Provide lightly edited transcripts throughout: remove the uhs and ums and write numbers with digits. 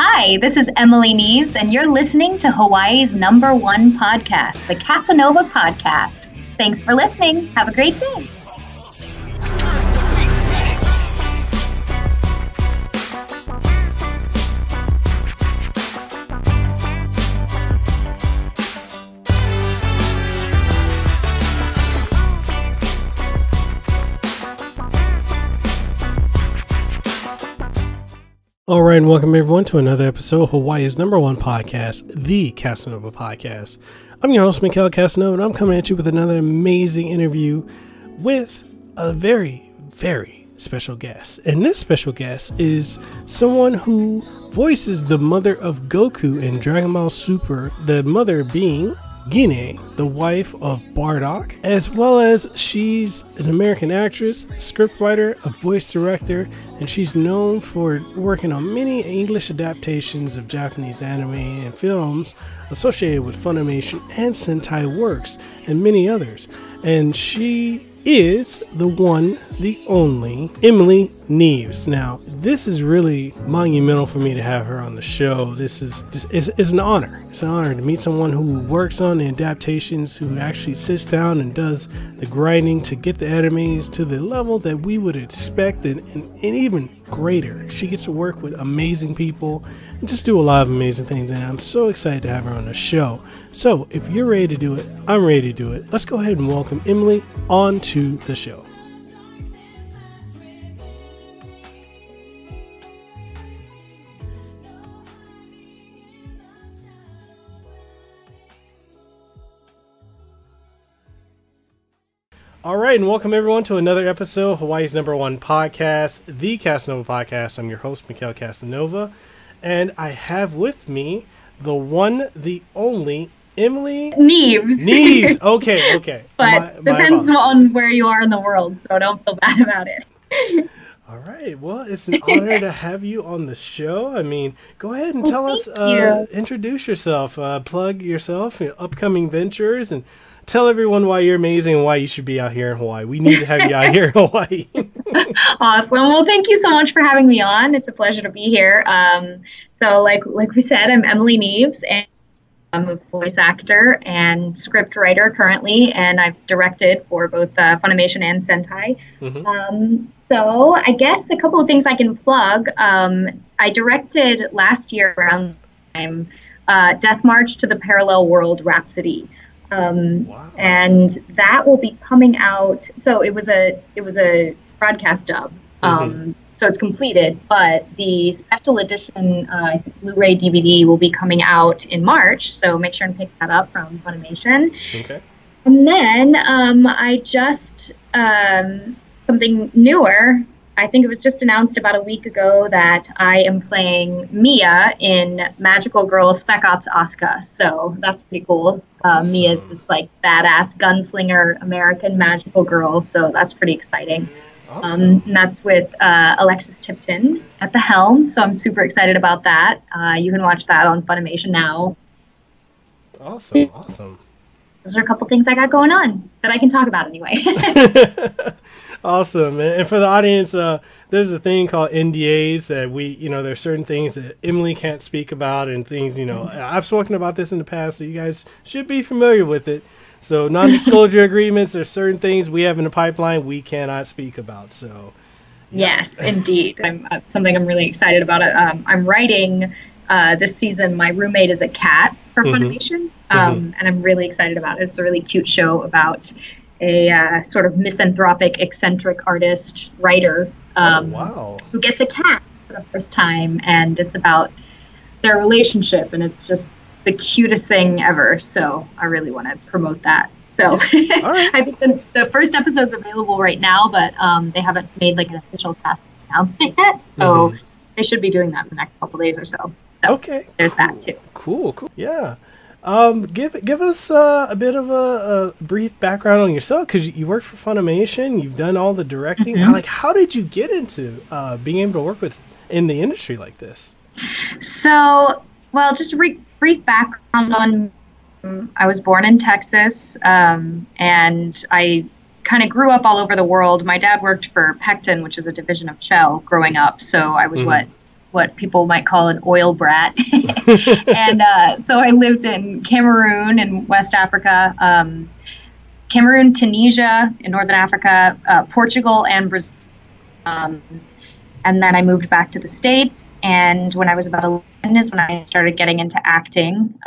Hi, this is Emily Neves, and you're listening to Hawaii's #1 podcast, the Kasanova Podcast. Thanks for listening. Have a great day. All right, and welcome everyone to another episode of Hawaii's #1 podcast, the Kasanova Podcast. I'm your host, Mekel Kasanova, and I'm coming at you with another amazing interview with a very, very special guest. And this special guest is someone who voices the mother of Goku in Dragon Ball Super, the mother being Ginni, the wife of Bardock, as well as she's an American actress, scriptwriter, a voice director, and she's known for working on many English adaptations of Japanese anime and films associated with Funimation and Sentai works, and many others. And she is the one, the only Emily Neves. Now, this is really monumental for me to have her on the show. This is an honor. It's an honor to meet someone who works on the adaptations, who actually sits down and does the grinding to get the animes to the level that we would expect and even greater. She gets to work with amazing people and just do a lot of amazing things, and I'm so excited to have her on the show. So if you're ready to do it, I'm ready to do it. Let's go ahead and welcome Emily onto the show. All right, and welcome everyone to another episode of Hawaii's #1 podcast, the Kasanova Podcast. I'm your host, Mekel Kasanova, and I have with me the one, the only Emily Neves. Neves. Okay. But depends on where you are in the world, so don't feel bad about it. All right. Well, it's an honor to have you on the show. I mean, go ahead and tell us, introduce yourself, plug yourself, your upcoming ventures, and tell everyone why you're amazing and why you should be out here in Hawaii. We need to have you out here in Hawaii. Awesome. Well, thank you so much for having me on. It's a pleasure to be here. So like we said, I'm Emily Neves, and I'm a voice actor and script writer currently, and I've directed for both Funimation and Sentai. Mm-hmm. So I guess a couple of things I can plug. I directed last year around time Death March to the Parallel World Rhapsody. Wow. And that will be coming out. So it was a broadcast dub. So it's completed, but the special edition Blu-ray DVD will be coming out in March. So make sure and pick that up from Funimation. Okay. And then I just something newer. I think it was just announced about a week ago that I am playing Mia in Magical Girl Spec Ops Asuka. So that's pretty cool. Awesome. Mia is this like badass gunslinger American magical girl. So that's pretty exciting. Awesome. And that's with Alexis Tipton at the helm. So I'm super excited about that. You can watch that on Funimation now. Awesome. Those are a couple things I got going on that I can talk about anyway. Awesome. And for the audience, there's a thing called NDAs that there's certain things that Emily can't speak about and things, I've spoken about this in the past, so you guys should be familiar with it. So non-disclosure agreements, there's certain things we have in the pipeline we cannot speak about. So yeah. Yes, indeed. Something I'm really excited about. I'm writing this season. My roommate is a cat for Funimation, and I'm really excited about it. It's a really cute show about a sort of misanthropic, eccentric artist, writer who gets a cat for the first time, and it's about their relationship, and it's just the cutest thing ever. So I really want to promote that. So right. I think the first episode's available right now, but they haven't made like an official cast announcement yet. So they should be doing that in the next couple days or so. So okay. There's that too. Cool. Yeah. Give us a bit of a brief background on yourself, because you work for Funimation, you've done all the directing. How did you get into being able to work in the industry like this? So, well, just a brief background on. I was born in Texas, and I kind of grew up all over the world. My dad worked for Pectin, which is a division of Shell, growing up. So I was what people might call an oil brat. And so I lived in Cameroon in West Africa, Cameroon, Tunisia in Northern Africa, Portugal, and Brazil. And then I moved back to the States. And when I was about 11 is when I started getting into acting.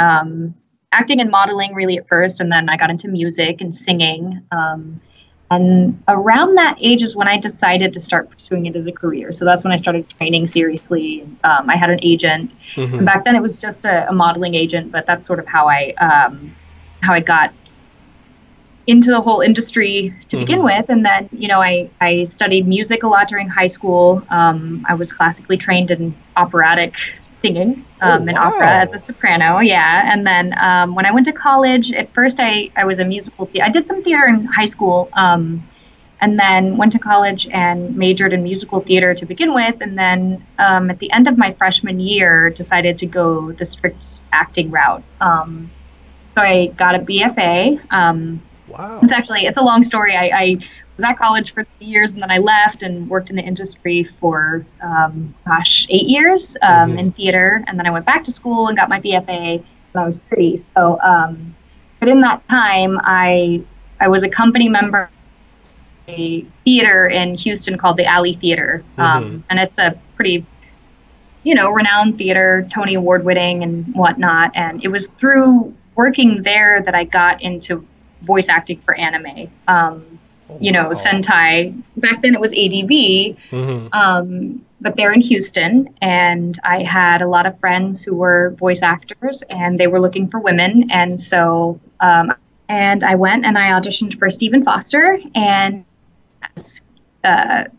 Acting and modeling really at first, and then I got into music and singing. And around that age is when I decided to start pursuing it as a career. So that's when I started training seriously. I had an agent. And back then it was just a modeling agent, but that's sort of how I got into the whole industry to begin with. And then, I studied music a lot during high school. I was classically trained in operatic singing in opera as a soprano. Yeah. And then when I went to college, at first I was a musical I did some theater in high school, and then went to college and majored in musical theater to begin with. And then at the end of my freshman year, decided to go the strict acting route. So I got a BFA. Wow. It's a long story. I was at college for 3 years, and then I left and worked in the industry for, 8 years in theater. And then I went back to school and got my BFA when I was 30. So, but in that time, I was a company member of a theater in Houston called the Alley Theater. And it's a pretty, renowned theater, Tony Award winning and whatnot. And it was through working there that I got into voice acting for anime. Sentai. Back then it was ADV, but they're in Houston, and I had a lot of friends who were voice actors, and they were looking for women, and so and I went and I auditioned for Stephen Foster and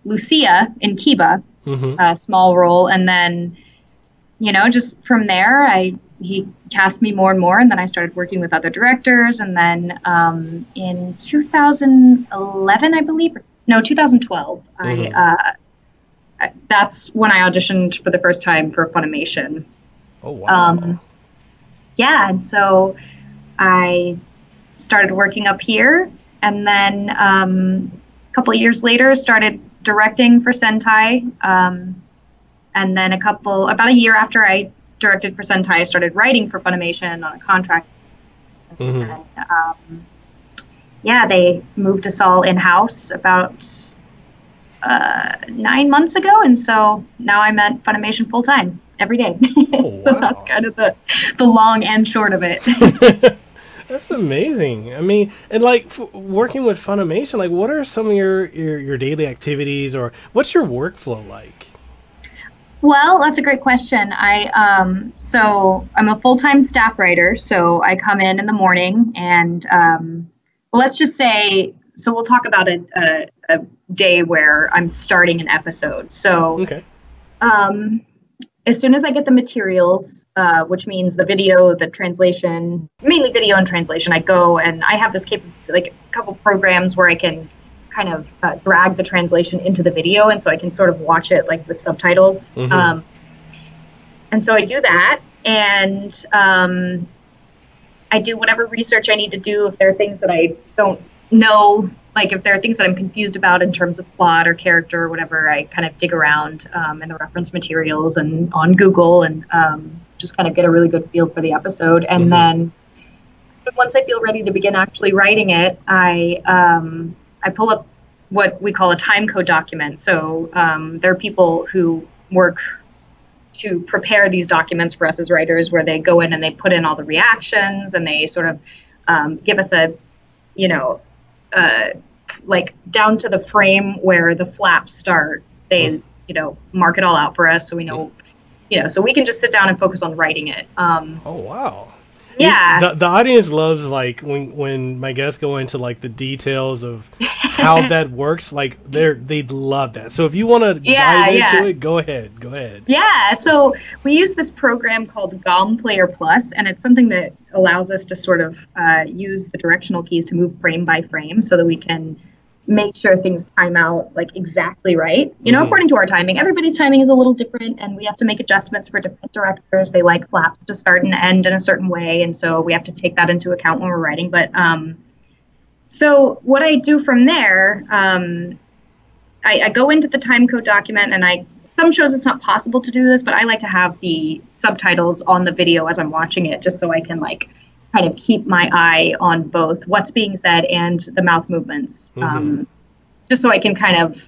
Lucia in Kiba, a small role, and then just from there he cast me more and more, and then I started working with other directors, and then in 2011, I believe, no, 2012, that's when I auditioned for the first time for Funimation. Oh, wow. And so I started working up here, and then a couple of years later started directing for Sentai, and then about a year after I directed for Sentai, I started writing for Funimation on a contract. And, they moved us all in-house about 9 months ago, and so now I'm at Funimation full-time every day. Oh, so that's kind of the long and short of it. That's amazing. I mean, and working with Funimation, what are some of your daily activities, or what's your workflow like? Well, that's a great question. So I'm a full-time staff writer. So I come in the morning, and let's just say, so we'll talk about a day where I'm starting an episode. So as soon as I get the materials, which means the video, the translation, mainly video and translation, I go and I have this a couple programs where I can kind of drag the translation into the video, and so I can sort of watch it with subtitles. And so I do that, and I do whatever research I need to do. If there are things that I don't know, if there are things that I'm confused about in terms of plot or character or whatever, I kind of dig around in the reference materials and on Google, and just kind of get a really good feel for the episode. And then once I feel ready to begin actually writing it, I pull up what we call a time code document. So there are people who work to prepare these documents for us as writers, where they go in and they put in all the reactions, and they sort of give us a, down to the frame where the flaps start. They, mark it all out for us, so we know, so we can just sit down and focus on writing it. Oh, wow. Yeah. The audience loves when my guests go into the details of how that works. They love that. So if you want to dive into it, go ahead. Yeah. So we use this program called GOM Player Plus, and it's something that allows us to sort of use the directional keys to move frame by frame, so that we can make sure things time out exactly right, according to our timing. Everybody's timing is a little different, and we have to make adjustments for different directors. They like flaps to start and end in a certain way, and so we have to take that into account when we're writing. But so what I do from there, I go into the time code document, and I some shows it's not possible to do this, but I like to have the subtitles on the video as I'm watching it, just so I can like kind of keep my eye on both what's being said and the mouth movements, just so I can kind of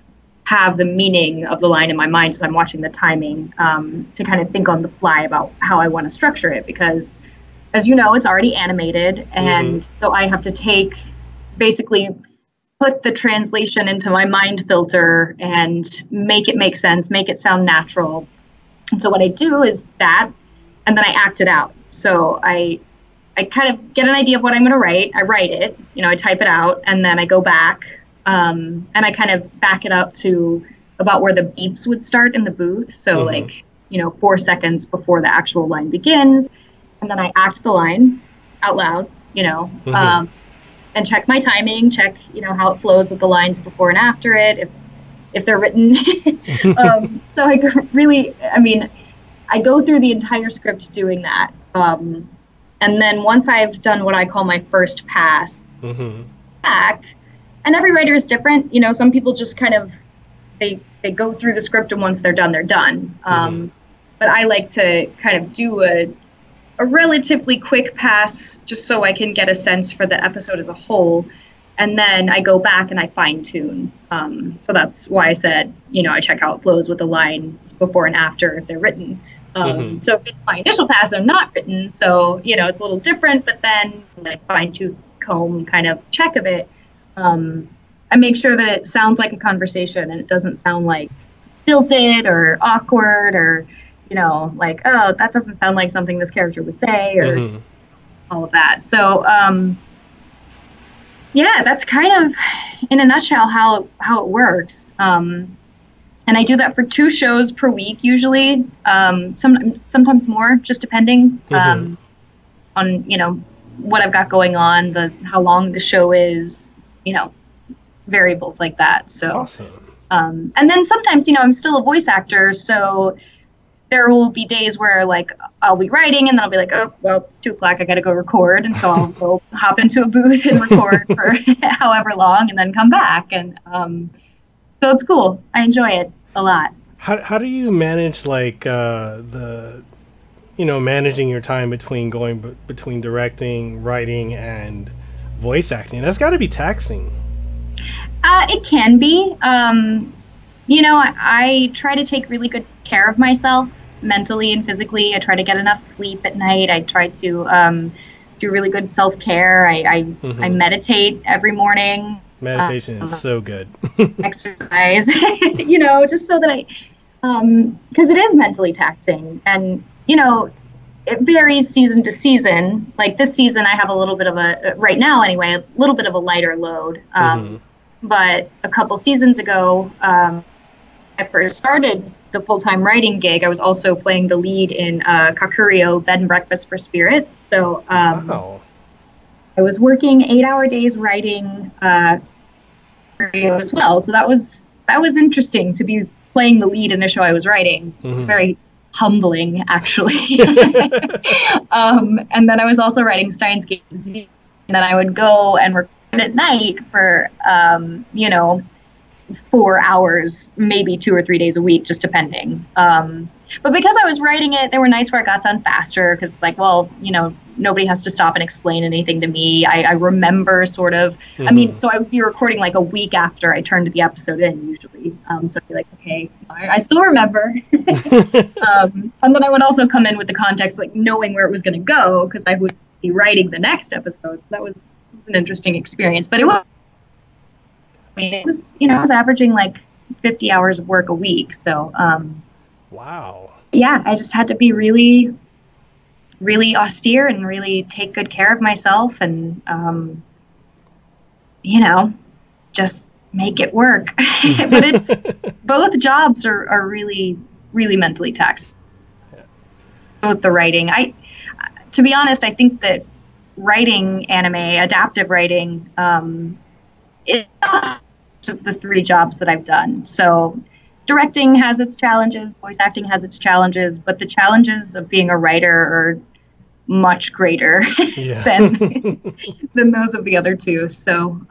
have the meaning of the line in my mind as I'm watching the timing, to kind of think on the fly about how I want to structure it, because as you know, it's already animated, and so I have to basically put the translation into my mind filter and make it make sense, make it sound natural. And so what I do is that, and then I act it out. So I kind of get an idea of what I'm going to write. I write it, I type it out, and then I go back, and I kind of back it up to about where the beeps would start in the booth. So 4 seconds before the actual line begins. And then I act the line out loud, and check my timing, check, how it flows with the lines before and after it, if they're written. So I go through the entire script doing that. And then once I've done what I call my first pass back, and every writer is different, some people just kind of, they go through the script, and once they're done, they're done. But I like to kind of do a relatively quick pass just so I can get a sense for the episode as a whole. And then I go back and I fine tune. So that's why I said, I check how it flows with the lines before and after if they're written. So in my initial pass, they're not written. So, it's a little different, but then like fine tooth comb kind of check of it. I make sure that it sounds like a conversation and it doesn't sound like stilted or awkward or, like, oh, that doesn't sound like something this character would say, or all of that. So, yeah, that's kind of, in a nutshell, how it works. And I do that for 2 shows per week, usually, sometimes more, just depending on, what I've got going on, how long the show is, variables like that. So, awesome. And then sometimes, I'm still a voice actor, so there will be days where like I'll be writing and then I'll be like, oh, well, it's 2:00. I got to go record. And so I'll go hop into a booth and record for however long and then come back. And so it's cool. I enjoy it a lot. How do you manage like managing your time between between directing, writing, and voice acting? That's got to be taxing. It can be. I try to take really good care of myself mentally and physically. I try to get enough sleep at night. I try to do really good self-care. I meditate every morning. Meditation is so good. Exercise, just so that because it is mentally taxing. And, it varies season to season. Like this season, I have a little bit of right now anyway, a little bit of a lighter load. But a couple seasons ago, I first started the full-time writing gig. I was also playing the lead in Kakurio, Bed and Breakfast for Spirits. So I was working 8-hour days writing as well. So that was interesting to be playing the lead in a show I was writing. It's very humbling, actually. And then I was also writing Steins Gate Z, and then I would go and record at night for 4 hours, maybe 2 or 3 days a week, just depending. But because I was writing it, there were nights where I got done faster because it's like, well, nobody has to stop and explain anything to me. I remember sort of, so I would be recording like a week after I turned the episode in usually. So I'd be like, okay, I still remember. And then I would also come in with the context, like knowing where it was going to go because I would be writing the next episode. That was an interesting experience, but it was, I was averaging like 50 hours of work a week. So, wow. Yeah, I just had to be really, really austere and really take good care of myself and, just make it work. But it's, both jobs are really, really mentally taxing. Yeah. Both the writing. To be honest, I think that writing anime, adaptive writing, is of the 3 jobs that I've done. So directing has its challenges, voice acting has its challenges, but the challenges of being a writer are much greater than those of the other 2. So,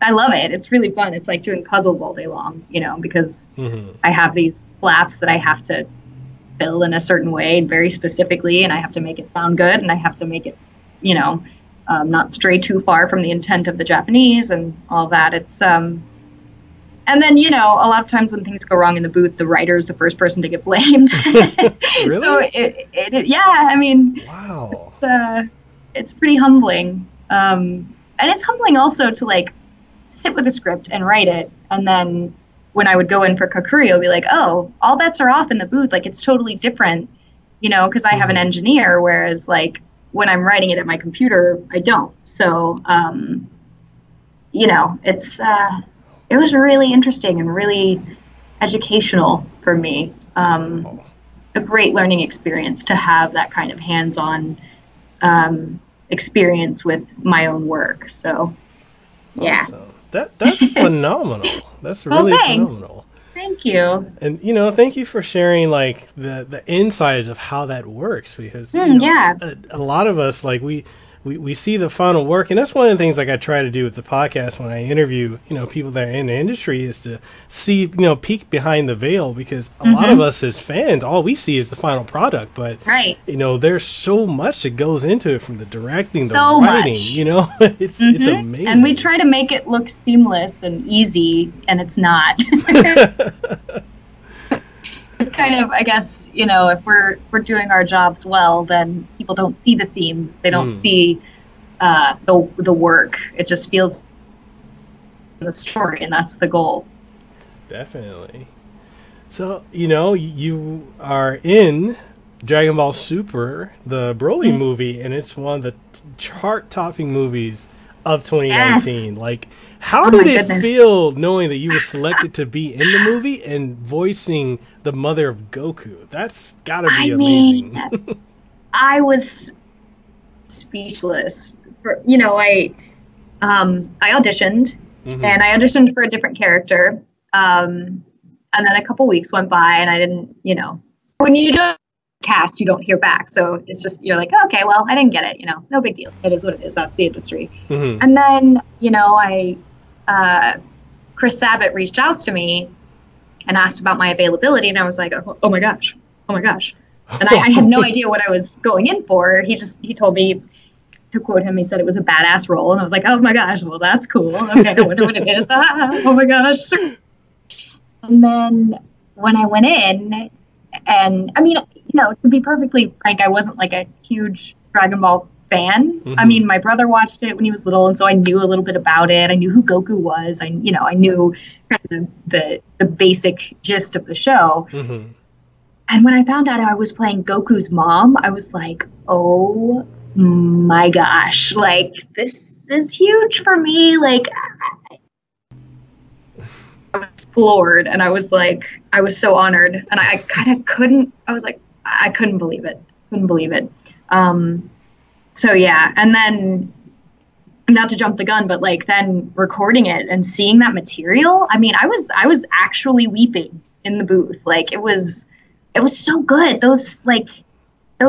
I love it. It's really fun. It's like doing puzzles all day long, you know, because I have these flaps that I have to fill in a certain way very specifically, and I have to make it sound good, and I have to make it, you know, not stray too far from the intent of the Japanese and all that. It's and then, you know, a lot of times when things go wrong in the booth, the writer is the first person to get blamed. Really? So yeah, I mean, wow, it's pretty humbling. And it's humbling also to like sit with a script and write it, and then when I would go in for Kakurio, be like, oh, all bets are off in the booth. Like, it's totally different, you know, because I have an engineer, whereas like when I'm writing it at my computer, I don't. So, you know, it was really interesting and really educational for me. A great learning experience to have that kind of hands-on experience with my own work. So, yeah. Awesome. That's phenomenal. That's really phenomenal. Thank you. And, you know, thank you for sharing, like, the insides of how that works, because, you know, a lot of us, like, we see the final work, and that's one of the things like I try to do with the podcast when I interview, you know, people that are in the industry, is to see, you know, peek behind the veil, because a lot of us as fans, all we see is the final product, but you know, there's so much that goes into it, from the directing, the writing, you know. It's amazing, and we try to make it look seamless and easy, and it's not. It's kind of, I guess, you know, if we're doing our jobs well, then people don't see the seams. They don't see the work. It just feels the story, and that's the goal. Definitely. So, you know, you are in Dragon Ball Super, the Broly movie, and it's one of the chart-topping movies of 2019. Yes. Like, how did it feel knowing that you were selected to be in the movie and voicing the mother of Goku? That's gotta be amazing. Mean, I was speechless. You know, I auditioned, and I auditioned for a different character, and then a couple weeks went by, and I didn't, you know, when you don't cast, you don't hear back, so it's just, you're like, oh, okay, well, I didn't get it, you know, no big deal, it is what it is, that's the industry. And then, you know, Chris Sabat reached out to me and asked about my availability, and I was like, oh my gosh, and I had no idea what I was going in for. He told me, to quote him, he said it was a badass role, and I was like, oh my gosh, well, that's cool, okay, I wonder what it is. Oh my gosh. And then when I went in, and I mean, you know, to be perfectly frank, I wasn't like a huge Dragon Ball fan. I mean, my brother watched it when he was little, and so I knew a little bit about it. I knew who Goku was. I knew kind of the basic gist of the show. And when I found out I was playing Goku's mom, I was like, oh my gosh, like, this is huge for me. Like, I was floored, and I was like, I was so honored, and I kind of couldn't, I was like, I couldn't believe it. So yeah, and then, not to jump the gun, but like then recording it and seeing that material, I mean, I was actually weeping in the booth. Like, it was so good. Those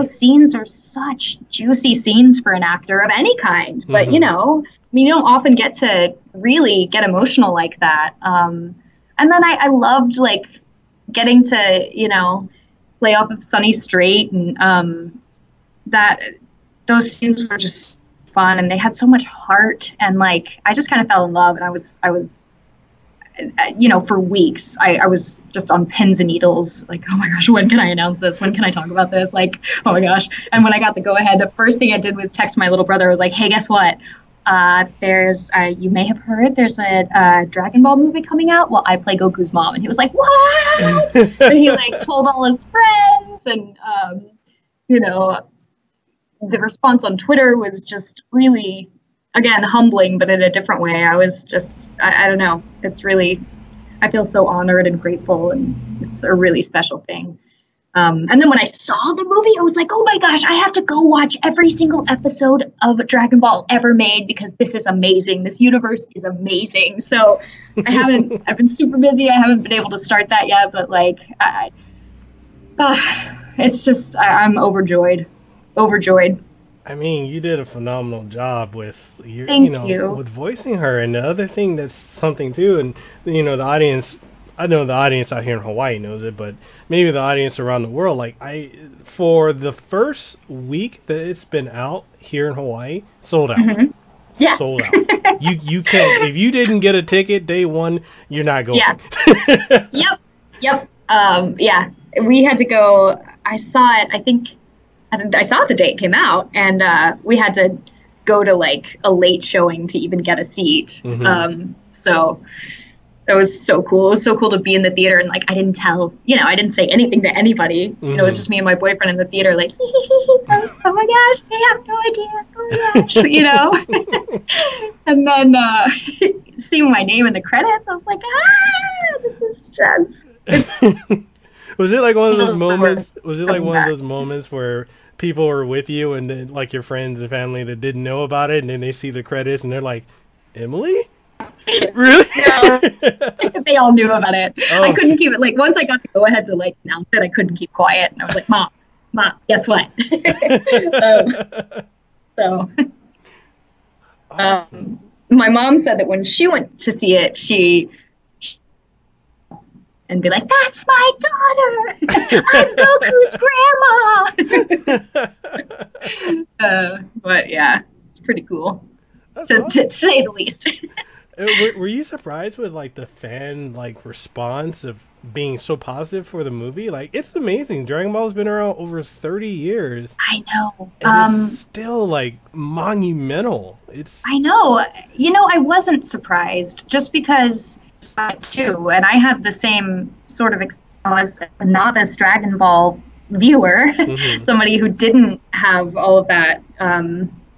scenes are such juicy scenes for an actor of any kind, but you know, I mean, you don't often get to really get emotional like that. And then I loved like getting to, you know, play off of Sunny Straight, and that those scenes were just fun, and they had so much heart, and like I just kind of fell in love, and I was you know, for weeks I was just on pins and needles, like, oh my gosh, when can I announce this? When can I talk about this? Like, oh my gosh. And when I got the go ahead, the first thing I did was text my little brother. I was like, hey, guess what? There's you may have heard there's a Dragon Ball movie coming out. Well, I play Goku's mom. And he was like, what? And he like told all his friends, and you know, the response on Twitter was just really, again, humbling, but in a different way. I was just, I don't know. It's really, I feel so honored and grateful, and it's a really special thing. And then when I saw the movie, I was like, oh my gosh, I have to go watch every single episode of Dragon Ball ever made, because this is amazing. This universe is amazing. So I've been super busy. I haven't been able to start that yet, but like, it's just, I'm overjoyed. I mean, you did a phenomenal job with Thank you. with voicing her. And the other thing that's something too, and the audience, I know the audience out here in Hawaii knows it, but maybe the audience around the world, like for the first week that it's been out here in Hawaii, sold out. Mm-hmm. Yeah. Sold out. You can't, if you didn't get a ticket day one, you're not going. Yeah. Yep. Yeah. We had to go. I saw it. I saw it the day it came out, and we had to go to like a late showing to even get a seat. Mm-hmm. So it was so cool. It was so cool to be in the theater, and like I didn't say anything to anybody. Mm-hmm. It was just me and my boyfriend in the theater, like, oh my gosh, they have no idea. Oh my gosh, And then seeing my name in the credits, I was like, this is just. Was it like one of those moments? Was it like one of those moments where people were with you and then like your friends and family that didn't know about it, and then they see the credits and they're like, Emily? Really? No, they all knew about it. Oh. I couldn't keep it. Like once I got the go ahead to like announce it, I couldn't keep quiet, and I was like, "Mom, guess what?" Awesome. My mom said that when she went to see it, she and be like, "That's my daughter. I'm Goku's grandma." But yeah, it's pretty cool to say the least. Were you surprised with like the fan like response of being so positive for the movie? Like, it's amazing. Dragon Ball's been around over 30 years. I know. And it's still like monumental. I know. I wasn't surprised just because too, and I had the same sort of as a novice Dragon Ball viewer, Mm-hmm. somebody who didn't have all of that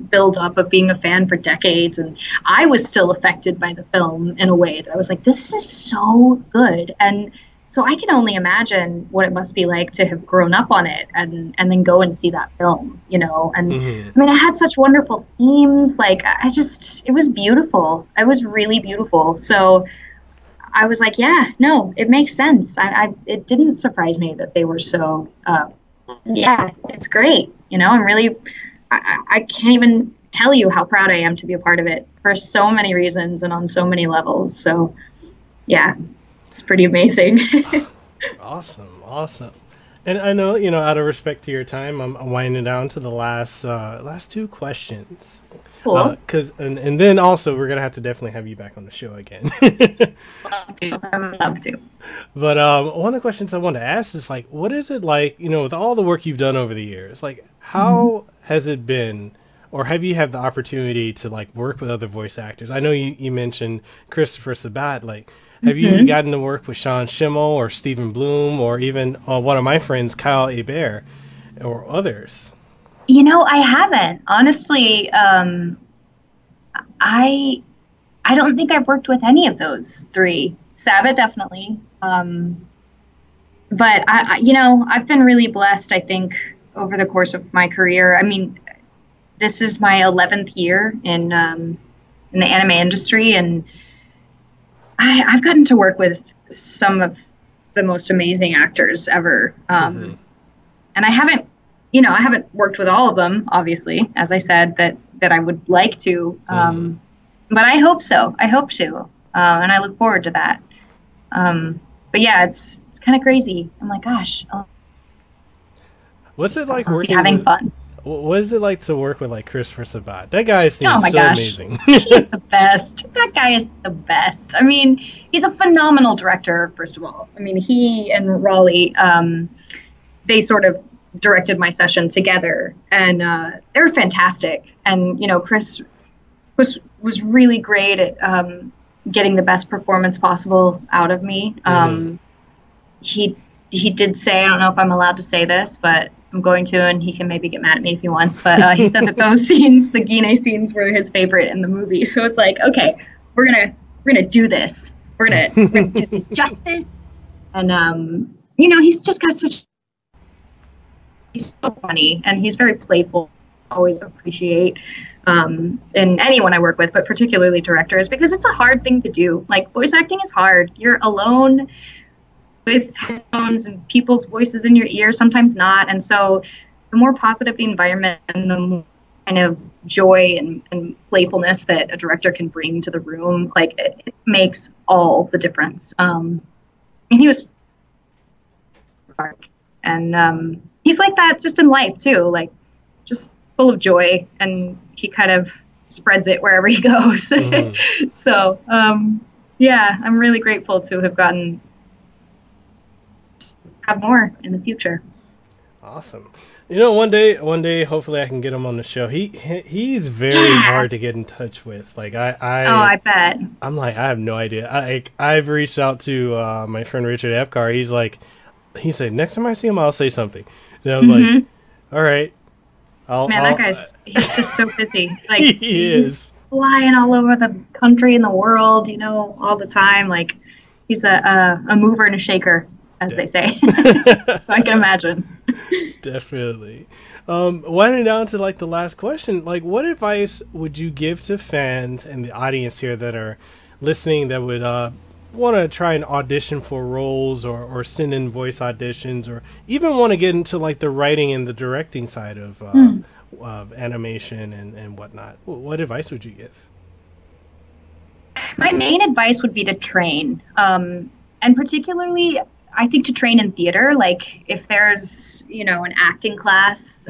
build up of being a fan for decades, and I was still affected by the film in a way that I was like, this is so good. And so I can only imagine what it must be like to have grown up on it and then go and see that film, and Mm-hmm. I mean, it had such wonderful themes. Like, it was beautiful. It was really beautiful. So I was like, yeah, no, it makes sense. It didn't surprise me that they were so, yeah, it's great. I'm really, I can't even tell you how proud I am to be a part of it for so many reasons and on so many levels. So yeah, it's pretty amazing. Awesome. And I know, out of respect to your time, I'm winding down to the last two questions. Cool. And then also we're gonna have to definitely have you back on the show again. Love to. But one of the questions I wanted to ask is like, what is it like, with all the work you've done over the years? Like, how has it been, or have you had the opportunity to like work with other voice actors? I know you mentioned Christopher Sabat. Like, have you gotten to work with Sean Schimmel or Stephen Bloom or even one of my friends, Kyle Hebert, or others? I haven't. Honestly, I don't think I've worked with any of those three. Sabat, definitely. But I've been really blessed, I think, over the course of my career. I mean, this is my 11th year in the anime industry, and I've gotten to work with some of the most amazing actors ever. And I haven't worked with all of them, obviously, as I said, that I would like to. But I hope so. I hope to. And I look forward to that. But yeah, it's kind of crazy. I'm like, gosh. What's it like having fun? What is it like to work with like Christopher Sabat? That guy seems amazing. He's the best. That guy is the best. I mean, he's a phenomenal director, first of all. I mean, he and Raleigh, they sort of directed my session together, and they're fantastic. And Chris was really great at getting the best performance possible out of me. He did say, I don't know if I'm allowed to say this, but I'm going to, and he can maybe get mad at me if he wants, but he said that those scenes, the Ginni scenes, were his favorite in the movie. So it's like, okay, we're gonna do this. We're gonna do this justice. And he's just got he's so funny, and he's very playful. Always appreciate in anyone I work with, but particularly directors, because it's a hard thing to do. Like, voice acting is hard. You're alone with headphones and people's voices in your ear, sometimes not. And so the more positive the environment and the more kind of joy and playfulness that a director can bring to the room, like it makes all the difference. And he was, and he's like that just in life too, like just full of joy, and he kind of spreads it wherever he goes. Mm-hmm. So yeah, I'm really grateful to have more in the future. Awesome. You know, one day, hopefully I can get him on the show. He's very hard to get in touch with. Like I bet. I'm like, I have no idea. I've reached out to my friend Richard Epcar. He said, next time I see him, I'll say something. And I was like, all right. That guy's, he's just so busy. Like he is flying all over the country and the world, you know, all the time. Like he's a mover and a shaker, as they say. So I can imagine. Definitely. Winding down to like the last question, like what advice would you give to fans and the audience here that are listening that would want to try and audition for roles or send in voice auditions, or even want to get into like the writing and the directing side of animation and whatnot? What advice would you give? My main advice would be to train, and particularly I think to train in theater. Like if there's, you know, an acting class,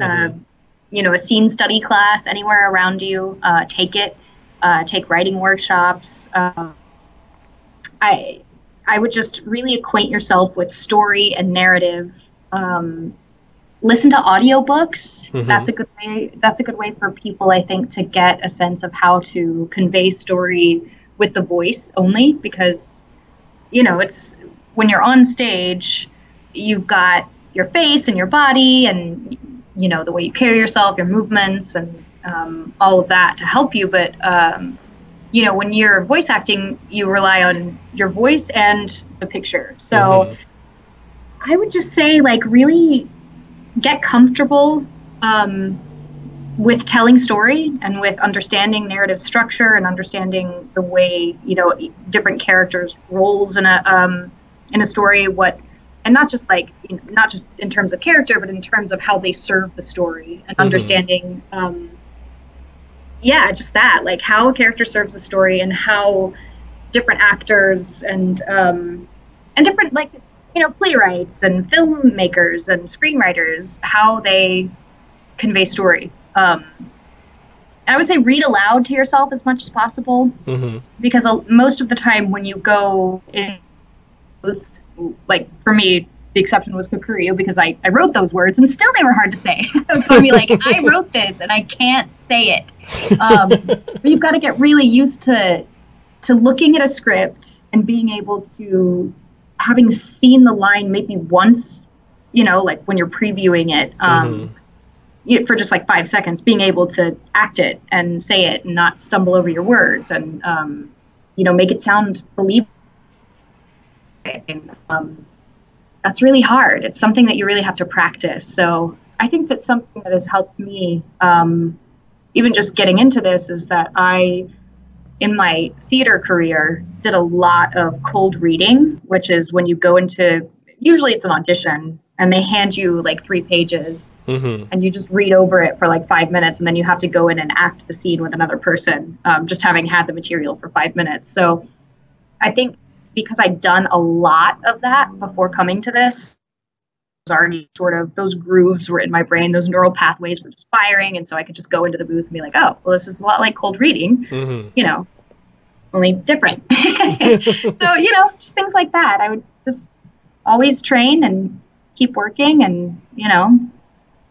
you know, a scene study class anywhere around you, take it. Take writing workshops. I would just really acquaint yourself with story and narrative. Listen to audiobooks. Mm-hmm. That's a good way for people, I think, to get a sense of how to convey story with the voice only, because, you know, it's when you're on stage, you've got your face and your body and, you know, the way you carry yourself, your movements, and all of that to help you. But you know, when you're voice acting, you rely on your voice and the picture. So I would just say, like, really get comfortable with telling story and with understanding narrative structure and understanding the way, you know, different characters' roles in a story. And not just like, you know, not just in terms of character, but in terms of how they serve the story and understanding. Yeah, just that, like how a character serves the story and how different actors and different, like, you know, playwrights and filmmakers and screenwriters, how they convey story. I would say read aloud to yourself as much as possible, because most of the time when you go in, like for me, the exception was Kukuryu, because I wrote those words and still they were hard to say. It's going to be like, I wrote this and I can't say it. But you've got to get really used to looking at a script and being able to, having seen the line maybe once, you know, like when you're previewing it, for just like 5 seconds, being able to act it and say it and not stumble over your words and, you know, make it sound believable. That's really hard. It's something that you really have to practice. So I think that something that has helped me, even just getting into this, is that I, in my theater career, did a lot of cold reading, which is when you go into, usually it's an audition, and they hand you like 3 pages, and you just read over it for like 5 minutes, and then you have to go in and act the scene with another person, just having had the material for 5 minutes. So I think because I'd done a lot of that before coming to this, was already sort of, those grooves were in my brain, those neural pathways were just firing, and so I could just go into the booth and be like, oh, well, this is a lot like cold reading, you know, only different. So, you know, just things like that. I would just always train and keep working and, you know,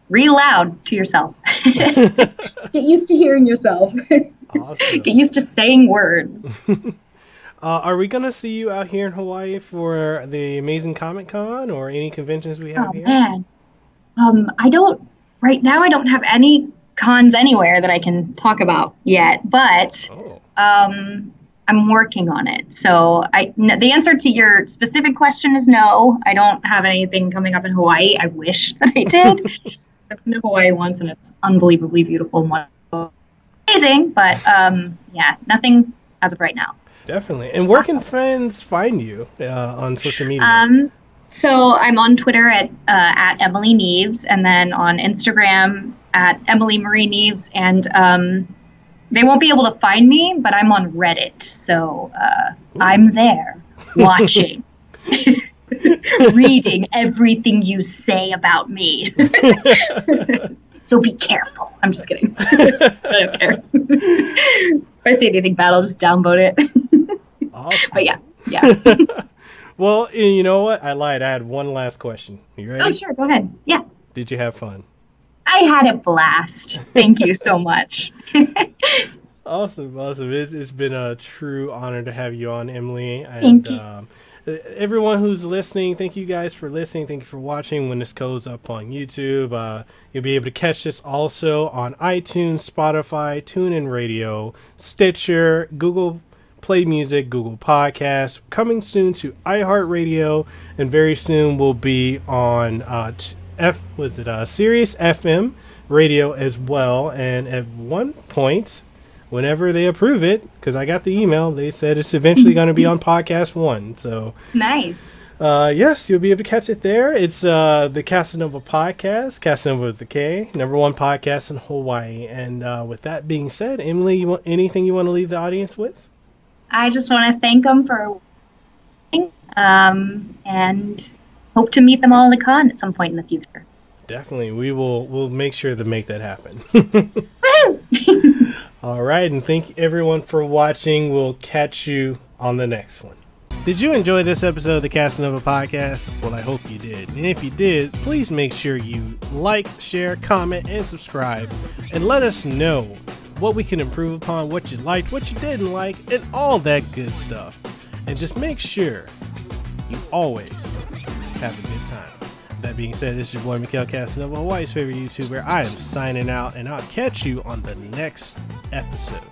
read aloud to yourself. Get used to hearing yourself. Awesome. Get used to saying words. Are we going to see you out here in Hawaii for the Amazing Comic Con or any conventions we have here? Man. Right now I don't have any cons anywhere that I can talk about yet, but I'm working on it. So the answer to your specific question is no. I don't have anything coming up in Hawaii. I wish that I did. I've been to Hawaii once and it's unbelievably beautiful and wonderful. Amazing, but yeah, nothing as of right now. Definitely. And where can friends find you on social media? So I'm on Twitter at Emily Neves, and then on Instagram at Emily Marie Neves, and they won't be able to find me, but I'm on Reddit, so I'm there watching, reading everything you say about me. So be careful. I'm just kidding. I don't care. If I say anything bad, I'll just downvote it. Awesome. But yeah. Well, you know what? I lied. I had one last question. You ready? Oh, sure. Go ahead. Yeah. Did you have fun? I had a blast. Thank you so much. Awesome. It's been a true honor to have you on, Emily. Thank you. Everyone who's listening, thank you guys for listening. Thank you for watching. When this goes up on YouTube, you'll be able to catch this also on iTunes, Spotify, TuneIn Radio, Stitcher, Google Play Music, Google Podcasts, coming soon to iHeartRadio, and very soon will be on Sirius FM radio as well. And at one point, whenever they approve it, because I got the email, they said it's eventually going to be on Podcast One. So nice. Yes, you'll be able to catch it there. It's the Kasanova Podcast, Kasanova with the K, #1 podcast in Hawaii. And with that being said, Emily, anything you want to leave the audience with? I just want to thank them for and hope to meet them all in the con at some point in the future. Definitely. We'll make sure to make that happen. Woohoo! All right, and thank everyone for watching. We'll catch you on the next one. Did you enjoy this episode of the Kasanova Podcast? Well, I hope you did. And if you did, please make sure you like, share, comment, and subscribe. And let us know what we can improve upon, what you liked, what you didn't like, and all that good stuff. And just make sure you always have a good time. That being said, this is your boy Mekel Kasanova, Hawaii's favorite YouTuber. I am signing out, and I'll catch you on the next episode.